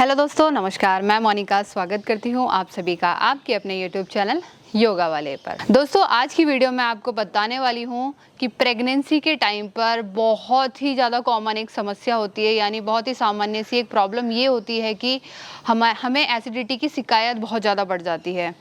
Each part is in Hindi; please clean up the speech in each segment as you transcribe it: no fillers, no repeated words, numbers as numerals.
हेलो दोस्तों, नमस्कार। मैं मोनिका स्वागत करती हूँ आप सभी का आपके अपने यूट्यूब चैनल योगा वाले पर। दोस्तों, आज की वीडियो में आपको बताने वाली हूँ कि प्रेगनेंसी के टाइम पर बहुत ही ज़्यादा कॉमन एक समस्या होती है, यानी बहुत ही सामान्य सी एक प्रॉब्लम ये होती है कि हमें एसिडिटी की शिकायत बहुत ज़्यादा बढ़ जाती है।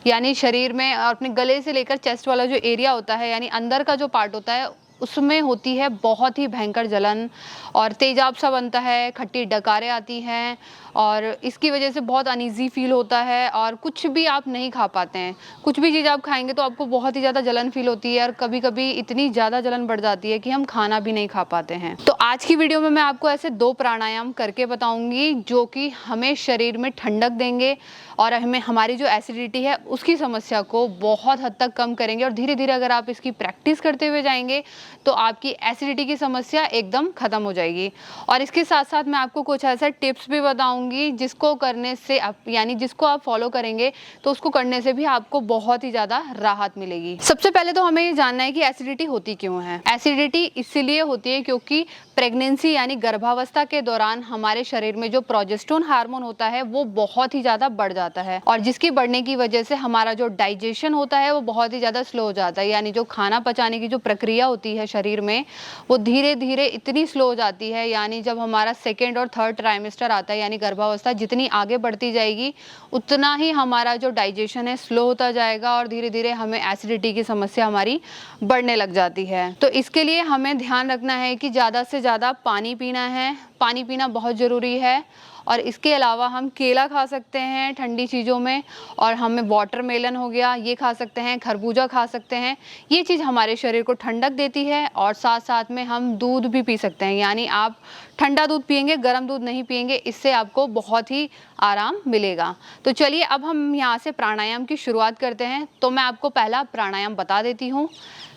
यानी शरीर में और अपने गले से लेकर चेस्ट वाला जो एरिया होता है, यानी अंदर का जो पार्ट होता है, उसमें होती है बहुत ही भयंकर जलन और तेजाब सा बनता है, खट्टी डकारें आती हैं और इसकी वजह से बहुत अनईज़ी फील होता है और कुछ भी आप नहीं खा पाते हैं। कुछ भी चीज़ आप खाएँगे तो आपको बहुत ही ज़्यादा जलन फील होती है और कभी-कभी इतनी ज़्यादा जलन बढ़ जाती है कि हम खाना भी नहीं खा पाते हैं। तो आज की वीडियो में मैं आपको ऐसे 2 प्राणायाम करके बताऊँगी जो कि हमें शरीर में ठंडक देंगे और हमें हमारी जो एसिडिटी है उसकी समस्या को बहुत हद तक कम करेंगे और धीरे-धीरे अगर आप इसकी प्रैक्टिस करते हुए जाएँगे तो आपकी एसिडिटी की समस्या एकदम ख़त्म हो जाएगी। और इसके साथ-साथ मैं आपको कुछ ऐसे टिप्स भी बताऊँगी जिसको करने से यानी जिसको आप फॉलो करेंगे तो उसको करने से भी आपको बहुत ही ज़्यादा राहत मिलेगी। सबसे पहले तो हमें ये जानना है कि एसिडिटी होती क्यों है। एसिडिटी इसीलिए होती है क्योंकि प्रेगनेंसी यानी गर्भावस्था के दौरान हमारे शरीर में जो प्रोजेस्टेरोन हार्मोन होता है वो बहुत ही ज़्यादा बढ़ जाता है और जिसकी बढ़ने की वजह से हमारा जो डाइजेशन होता है वो बहुत ही ज़्यादा स्लो हो जाता है। यानी जो खाना पचाने की जो प्रक्रिया होती है शरीर में वो धीरे धीरे इतनी स्लो हो जाती है। यानी जब हमारा 2nd और 3rd ट्राइमेस्टर आता है यानी गर्भावस्था जितनी आगे बढ़ती जाएगी उतना ही हमारा जो डाइजेशन है स्लो होता जाएगा और धीरे धीरे हमें एसिडिटी की समस्या हमारी बढ़ने लग जाती है। तो इसके लिए हमें ध्यान रखना है कि ज़्यादा से ज़्यादा पानी पीना है। पानी पीना बहुत ज़रूरी है और इसके अलावा हम केला खा सकते हैं ठंडी चीज़ों में और हमें वाटरमेलन हो गया ये खा सकते हैं, खरबूजा खा सकते हैं। ये चीज़ हमारे शरीर को ठंडक देती है और साथ साथ में हम दूध भी पी सकते हैं। यानी आप ठंडा दूध पिएंगे, गर्म दूध नहीं पिएंगे, इससे आपको बहुत ही आराम मिलेगा। तो चलिए अब हम यहाँ से प्राणायाम की शुरुआत करते हैं। तो मैं आपको पहला प्राणायाम बता देती हूँ।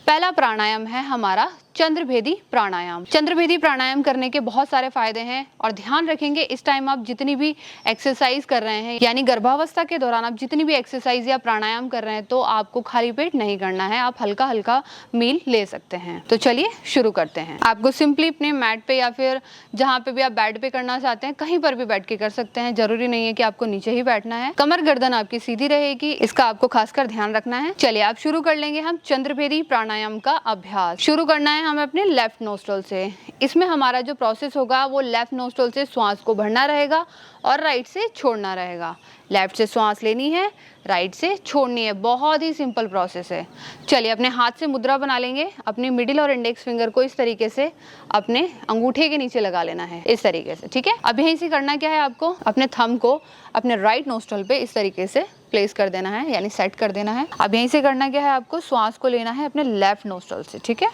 पहला प्राणायाम है हमारा चंद्रभेदी प्राणायाम। चंद्रभेदी प्राणायाम करने के बहुत सारे फायदे हैं और ध्यान रखेंगे इस टाइम आप जितनी भी एक्सरसाइज कर रहे हैं यानी गर्भावस्था के दौरान आप जितनी भी एक्सरसाइज या प्राणायाम कर रहे हैं तो आपको खाली पेट नहीं करना है, आप हल्का हल्का मील ले सकते हैं। तो चलिए शुरू करते हैं। आपको सिंपली अपने मैट पे या फिर जहाँ पे भी आप बेड पे करना चाहते हैं कहीं पर भी बैठ के कर सकते हैं। जरूरी नहीं है कि आपको नीचे ही बैठना है। कमर गर्दन आपकी सीधी रहेगी, इसका आपको खासकर ध्यान रखना है। चलिए आप शुरू कर लेंगे हम चंद्रभेदी प्राणायाम का अभ्यास। शुरू करना है हमें अपने लेफ्ट नोस्ट्रल से। इसमें हमारा जो प्रोसेस होगा वो लेफ्ट नोस्ट्रल से श्वास को भरना रहेगा और राइट से छोड़ना रहेगा। लेफ्ट से श्वास लेनी है, राइट से छोड़नी है। बहुत ही सिंपल प्रोसेस है। चलिए अपने हाथ से मुद्रा बना लेंगे। अपनी मिडिल और इंडेक्स फिंगर को इस तरीके से अपने अंगूठे के नीचे लगा लेना है, इस तरीके से। ठीक है, अब यहीं से करना क्या है, आपको अपने थंब को अपने राइट नोस्ट्रल पे इस तरीके से प्लेस कर देना है, यानी सेट कर देना है। अब यहीं से करना क्या है, आपको श्वास को लेना है अपने लेफ्ट नोस्ट्रल से। ठीक है,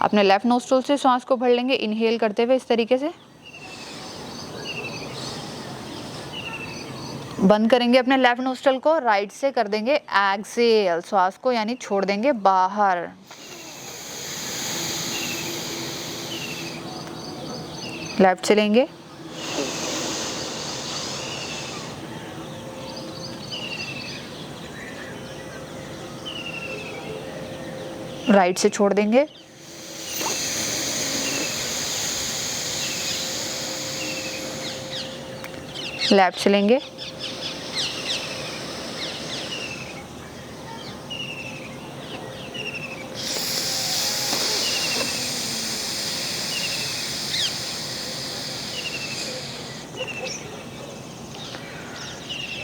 अपने लेफ्ट नोस्ट्रल से श्वास को भर लेंगे इनहेल करते हुए इस तरीके से। बंद करेंगे अपने लेफ्ट नोस्ट्रल को, राइट से कर देंगे एक्सहेल, श्वास को यानी छोड़ देंगे बाहर। लेफ्ट से लेंगे, राइट से छोड़ देंगे, लेफ्ट से लेंगे,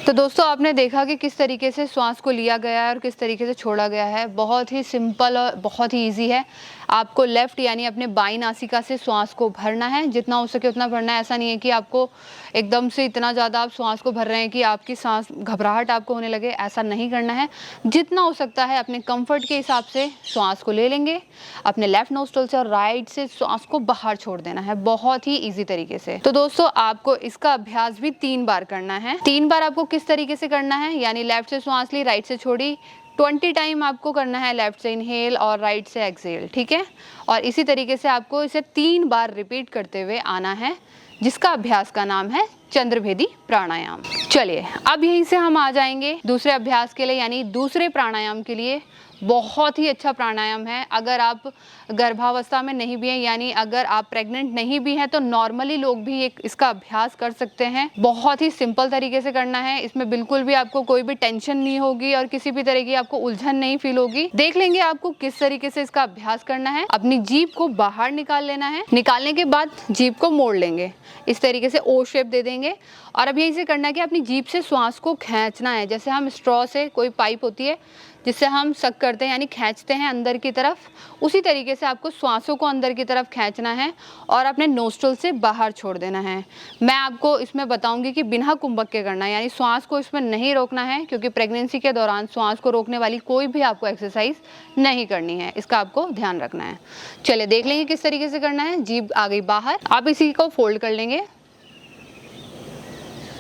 तो दोस्तों आपने देखा कि किस तरीके से श्वास को लिया गया है और किस तरीके से छोड़ा गया है। बहुत ही सिंपल और बहुत ही इजी है। आपको लेफ्ट यानी अपने बाईं नासिका से श्वास को भरना है, जितना हो सके उतना भरना है। ऐसा नहीं है कि आपको एकदम से इतना ज़्यादा आप श्वास को भर रहे हैं कि आपकी सांस घबराहट आपको होने लगे, ऐसा नहीं करना है। जितना हो सकता है अपने कंफर्ट के हिसाब से श्वास को ले लेंगे अपने लेफ्ट नोस्ट्रल से और राइट से श्वास को बाहर छोड़ देना है, बहुत ही ईजी तरीके से। तो दोस्तों आपको इसका अभ्यास भी 3 बार करना है। 3 बार आपको किस तरीके से करना है, यानी लेफ्ट से श्वास ली, राइट से छोड़ी, 20 टाइम आपको करना है लेफ्ट से इनहेल और राइट से एक्सहेल। ठीक है, और इसी तरीके से आपको इसे 3 बार रिपीट करते हुए आना है, जिसका अभ्यास का नाम है चंद्रभेदी प्राणायाम। चलिए अब यहीं से हम आ जाएंगे दूसरे अभ्यास के लिए, यानी दूसरे प्राणायाम के लिए। बहुत ही अच्छा प्राणायाम है। अगर आप गर्भावस्था में नहीं भी हैं, यानी अगर आप प्रेग्नेंट नहीं भी हैं, तो नॉर्मली लोग भी इसका अभ्यास कर सकते हैं। बहुत ही सिंपल तरीके से करना है। इसमें बिल्कुल भी आपको कोई भी टेंशन नहीं होगी और किसी भी तरह की आपको उलझन नहीं फील होगी। देख लेंगे आपको किस तरीके से इसका अभ्यास करना है। अपनी जीभ को बाहर निकाल लेना है। निकालने के बाद जीभ को मोड़ लेंगे, इस तरीके से ओ शेप दे देंगे। और अब यही से करना है कि अपनी जीभ से श्वास को खींचना है। जैसे हम स्ट्रॉ से, कोई पाइप होती है जिससे हम सक करते हैं, यानी खींचते हैं अंदर की तरफ, उसी तरीके से आपको श्वासों को अंदर की तरफ खींचना है और अपने नोस्ट्रल से बाहर छोड़ देना है। मैं आपको इसमें बताऊंगी कि बिना कुंभक के करना है, यानी श्वास को इसमें नहीं रोकना है, क्योंकि प्रेगनेंसी के दौरान श्वास को रोकने वाली कोई भी आपको एक्सरसाइज नहीं करनी है। इसका आपको ध्यान रखना है। चलिए देख लेंगे किस तरीके से करना है। जीभ आ गई बाहर, आप इसी को फोल्ड कर लेंगे।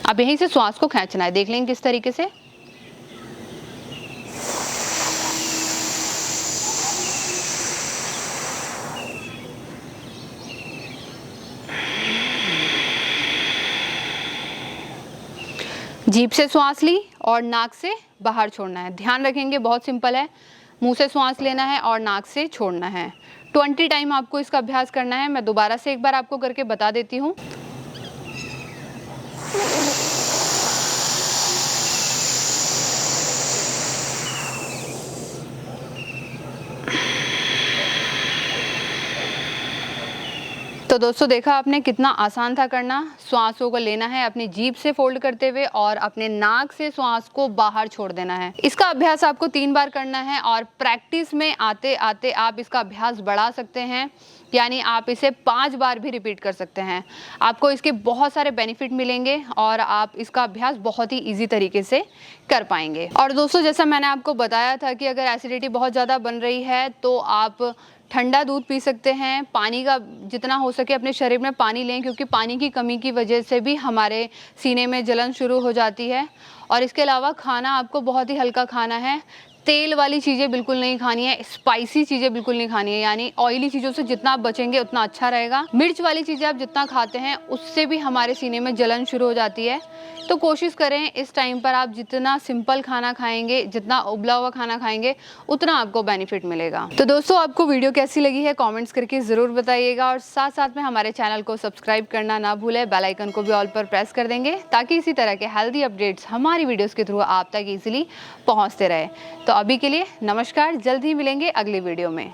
अब यहीं से श्वास को खींचना है। देख लेंगे किस तरीके से। जीभ से श्वास ली और नाक से बाहर छोड़ना है। ध्यान रखेंगे, बहुत सिंपल है। मुंह से श्वास लेना है और नाक से छोड़ना है। 20 टाइम आपको इसका अभ्यास करना है। मैं दोबारा से एक बार आपको करके बता देती हूँ। तो दोस्तों देखा आपने कितना आसान था करना। श्वासों को लेना है अपनी जीभ से फोल्ड करते हुए और अपने नाक से श्वास को बाहर छोड़ देना है। इसका अभ्यास आपको 3 बार करना है और प्रैक्टिस में आते आते आप इसका अभ्यास बढ़ा सकते हैं, यानी आप इसे 5 बार भी रिपीट कर सकते हैं। आपको इसके बहुत सारे बेनिफिट मिलेंगे और आप इसका अभ्यास बहुत ही ईजी तरीके से कर पाएंगे। और दोस्तों जैसा मैंने आपको बताया था कि अगर एसिडिटी बहुत ज़्यादा बन रही है तो आप ठंडा दूध पी सकते हैं। पानी का जितना हो सके अपने शरीर में पानी लें, क्योंकि पानी की कमी की वजह से भी हमारे सीने में जलन शुरू हो जाती है। और इसके अलावा खाना आपको बहुत ही हल्का खाना है। तेल वाली चीज़ें बिल्कुल नहीं खानी है, स्पाइसी चीज़ें बिल्कुल नहीं खानी है, यानी ऑयली चीज़ों से जितना आप बचेंगे उतना अच्छा रहेगा। मिर्च वाली चीज़ें आप जितना खाते हैं उससे भी हमारे सीने में जलन शुरू हो जाती है। तो कोशिश करें इस टाइम पर आप जितना सिंपल खाना खाएंगे, जितना उबला हुआ खाना खाएंगे, उतना आपको बेनिफिट मिलेगा। तो दोस्तों आपको वीडियो कैसी लगी है कमेंट्स करके ज़रूर बताइएगा और साथ साथ में हमारे चैनल को सब्सक्राइब करना ना भूलें। बेल आइकन को भी ऑल पर प्रेस कर देंगे ताकि इसी तरह के हेल्दी अपडेट्स हमारी वीडियोस के थ्रू आप तक ईजिली पहुँचते रहे। तो अभी के लिए नमस्कार, जल्द ही मिलेंगे अगली वीडियो में।